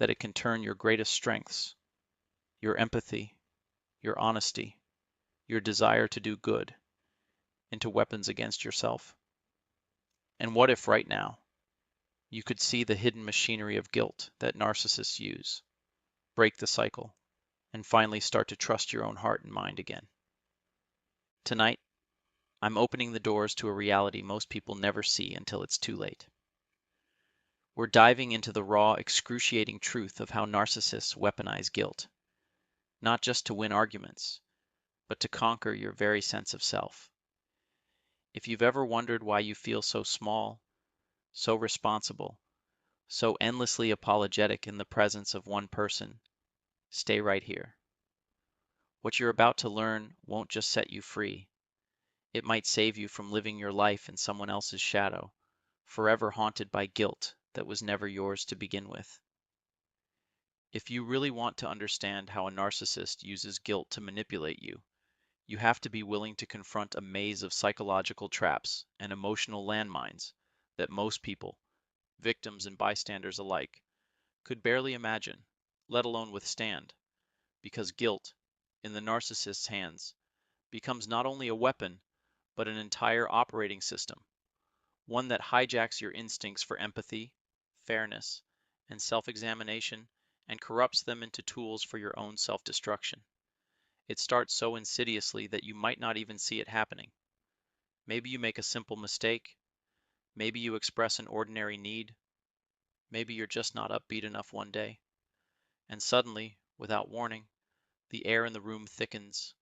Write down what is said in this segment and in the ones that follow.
that it can turn your greatest strengths, your empathy, your honesty, your desire to do good, into weapons against yourself? And what if right now you could see the hidden machinery of guilt that narcissists use, break the cycle, and finally start to trust your own heart and mind again? Tonight, I'm opening the doors to a reality most people never see until it's too late. We're diving into the raw, excruciating truth of how narcissists weaponize guilt, not just to win arguments, but to conquer your very sense of self. If you've ever wondered why you feel so small, so responsible, so endlessly apologetic in the presence of one person, stay right here. What you're about to learn won't just set you free. It might save you from living your life in someone else's shadow, forever haunted by guilt that was never yours to begin with. If you really want to understand how a narcissist uses guilt to manipulate you, you have to be willing to confront a maze of psychological traps and emotional landmines that most people, victims and bystanders alike, could barely imagine, let alone withstand, because guilt, in the narcissist's hands, becomes not only a weapon, but an entire operating system, one that hijacks your instincts for empathy, fairness, and self-examination and corrupts them into tools for your own self-destruction. It starts so insidiously that you might not even see it happening. Maybe you make a simple mistake, maybe you express an ordinary need, maybe you're just not upbeat enough one day, and suddenly, without warning, the air in the room thickens,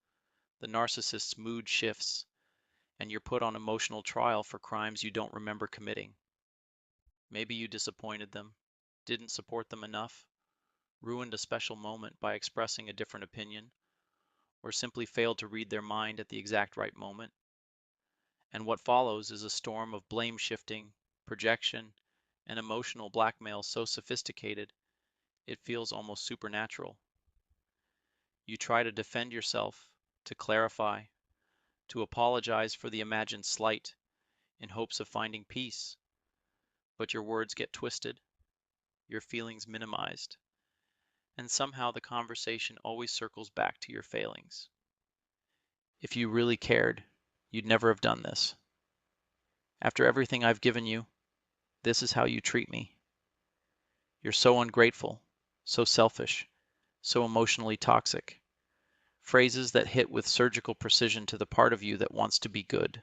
the narcissist's mood shifts, and you're put on emotional trial for crimes you don't remember committing. Maybe you disappointed them, didn't support them enough, ruined a special moment by expressing a different opinion, or simply failed to read their mind at the exact right moment. And what follows is a storm of blame shifting, projection, and emotional blackmail so sophisticated it feels almost supernatural. You try to defend yourself, to clarify, to apologize for the imagined slight in hopes of finding peace, but your words get twisted, your feelings minimized, and somehow the conversation always circles back to your failings. If you really cared, you'd never have done this. After everything I've given you, this is how you treat me. You're so ungrateful, so selfish, so emotionally toxic. Phrases that hit with surgical precision to the part of you that wants to be good,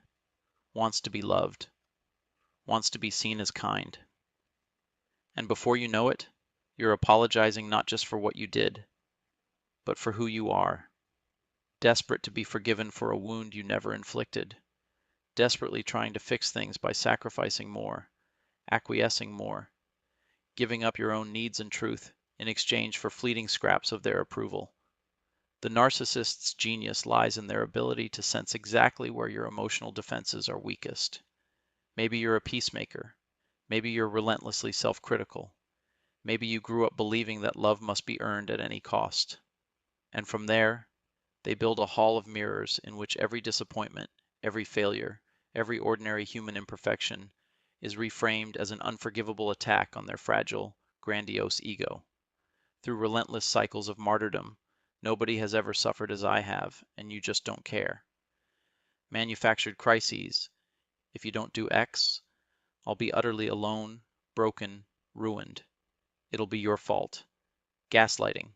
wants to be loved, wants to be seen as kind. And before you know it, you're apologizing not just for what you did, but for who you are, desperate to be forgiven for a wound you never inflicted, desperately trying to fix things by sacrificing more, acquiescing more, giving up your own needs and truth in exchange for fleeting scraps of their approval. The narcissist's genius lies in their ability to sense exactly where your emotional defenses are weakest. Maybe you're a peacemaker. Maybe you're relentlessly self-critical. Maybe you grew up believing that love must be earned at any cost. And from there, they build a hall of mirrors in which every disappointment, every failure, every ordinary human imperfection is reframed as an unforgivable attack on their fragile, grandiose ego. Through relentless cycles of martyrdom, nobody has ever suffered as I have, and you just don't care. Manufactured crises. If you don't do X, I'll be utterly alone, broken, ruined. It'll be your fault. Gaslighting.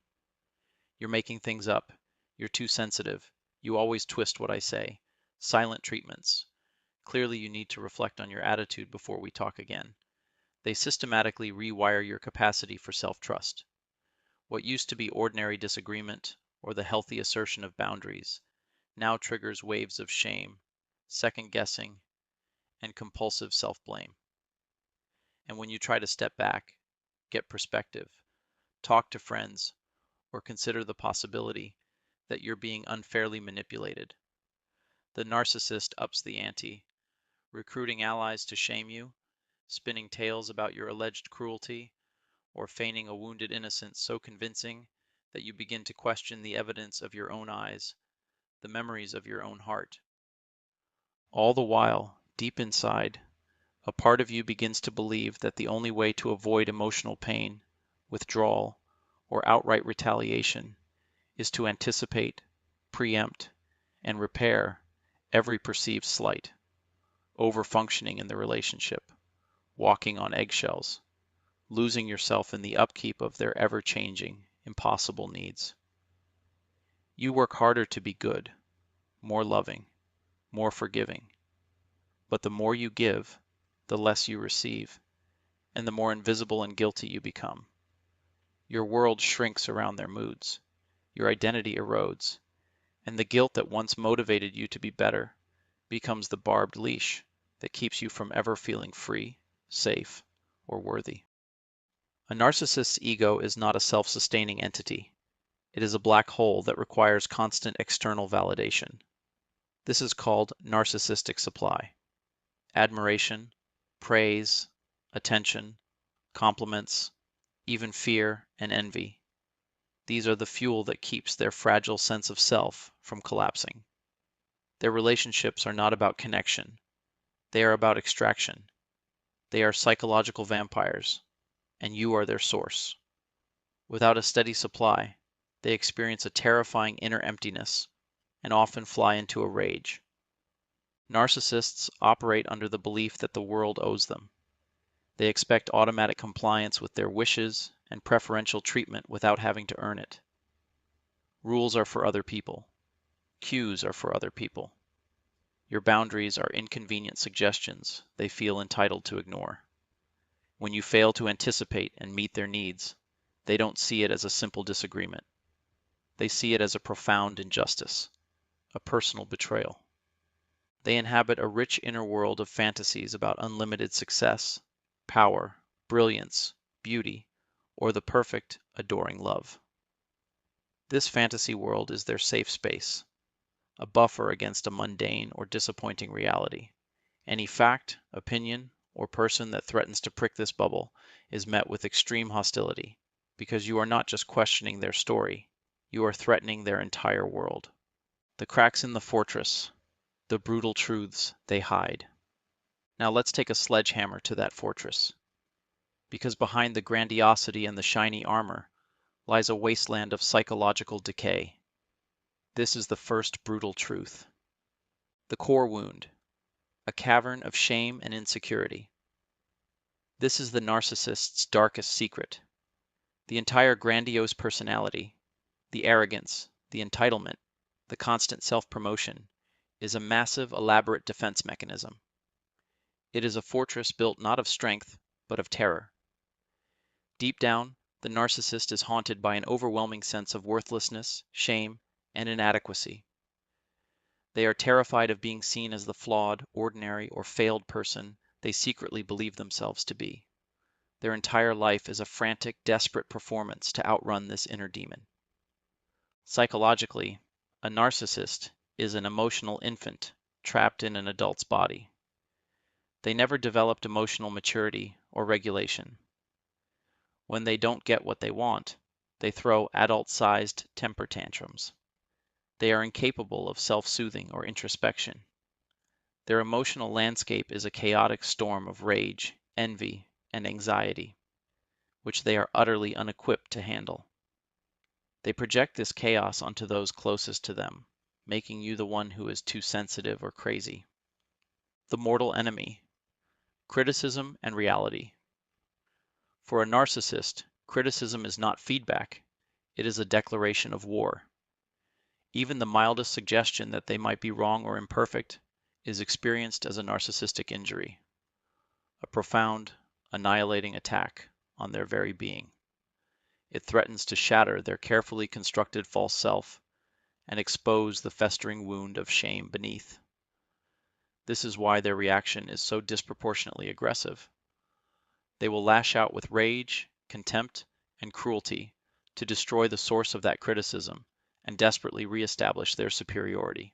You're making things up. You're too sensitive. You always twist what I say. Silent treatments. Clearly you need to reflect on your attitude before we talk again. They systematically rewire your capacity for self-trust. What used to be ordinary disagreement, or the healthy assertion of boundaries, now triggers waves of shame, second-guessing, and compulsive self-blame. And when you try to step back, get perspective, talk to friends, or consider the possibility that you're being unfairly manipulated, the narcissist ups the ante, recruiting allies to shame you, spinning tales about your alleged cruelty, or feigning a wounded innocence so convincing that you begin to question the evidence of your own eyes, the memories of your own heart. All the while, deep inside, a part of you begins to believe that the only way to avoid emotional pain withdrawal, or outright retaliation is to anticipate, preempt, and repair every perceived slight, over-functioning in the relationship, walking on eggshells, losing yourself in the upkeep of their ever-changing, impossible needs. You work harder to be good, more loving, more forgiving, but the more you give, the less you receive, and the more invisible and guilty you become. Your world shrinks around their moods, your identity erodes, and the guilt that once motivated you to be better becomes the barbed leash that keeps you from ever feeling free, safe, or worthy. A narcissist's ego is not a self-sustaining entity. It is a black hole that requires constant external validation. This is called narcissistic supply. Admiration, praise, attention, compliments, even fear and envy. These are the fuel that keeps their fragile sense of self from collapsing. Their relationships are not about connection. They are about extraction. They are psychological vampires, and you are their source. Without a steady supply, they experience a terrifying inner emptiness and often fly into a rage. Narcissists operate under the belief that the world owes them. They expect automatic compliance with their wishes and preferential treatment without having to earn it. Rules are for other people. Cues are for other people. Your boundaries are inconvenient suggestions they feel entitled to ignore. When you fail to anticipate and meet their needs, they don't see it as a simple disagreement. They see it as a profound injustice, a personal betrayal. They inhabit a rich inner world of fantasies about unlimited success, power, brilliance, beauty, or the perfect, adoring love. This fantasy world is their safe space, a buffer against a mundane or disappointing reality. Any fact, opinion, or person that threatens to prick this bubble is met with extreme hostility, because you are not just questioning their story, you are threatening their entire world. The cracks in the fortress, the brutal truths they hide. Now let's take a sledgehammer to that fortress, because behind the grandiosity and the shiny armor lies a wasteland of psychological decay. This is the first brutal truth. The core wound, a cavern of shame and insecurity. This is the narcissist's darkest secret. The entire grandiose personality, the arrogance, the entitlement, the constant self-promotion, is a massive, elaborate defense mechanism. It is a fortress built not of strength, but of terror. Deep down, the narcissist is haunted by an overwhelming sense of worthlessness, shame, and inadequacy. They are terrified of being seen as the flawed, ordinary, or failed person they secretly believe themselves to be. Their entire life is a frantic, desperate performance to outrun this inner demon. Psychologically, a narcissist is an emotional infant trapped in an adult's body. They never developed emotional maturity or regulation. When they don't get what they want, they throw adult-sized temper tantrums. They are incapable of self-soothing or introspection. Their emotional landscape is a chaotic storm of rage, envy, and anxiety, which they are utterly unequipped to handle. They project this chaos onto those closest to them, making you the one who is too sensitive or crazy. The mortal enemy, criticism and reality. For a narcissist, criticism is not feedback, it is a declaration of war. Even the mildest suggestion that they might be wrong or imperfect is experienced as a narcissistic injury, a profound, annihilating attack on their very being. It threatens to shatter their carefully constructed false self and expose the festering wound of shame beneath. This is why their reaction is so disproportionately aggressive. They will lash out with rage, contempt, and cruelty to destroy the source of that criticism and desperately reestablish their superiority.